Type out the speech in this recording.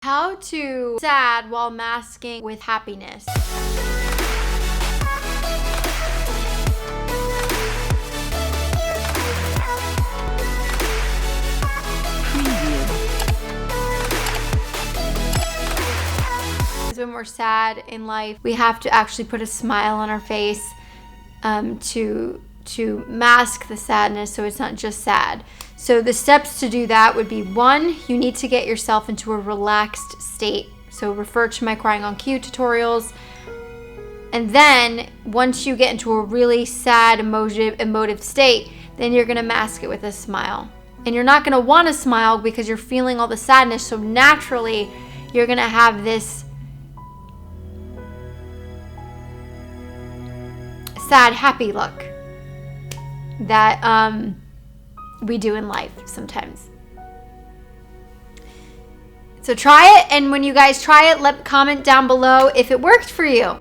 How to sad while masking with happiness. When we're sad in life, we have to actually put a smile on our face to mask the sadness, so it's not just sad. So the steps to do that would be: 1, you need to get yourself into a relaxed state. So refer to my Crying on Cue tutorials. And then once you get into a really sad, emotive state, then you're gonna mask it with a smile. And you're not gonna wanna smile because you're feeling all the sadness, so naturally you're gonna have this sad, happy look that we do in life sometimes. So try it, and when you guys try it, comment down below if it worked for you.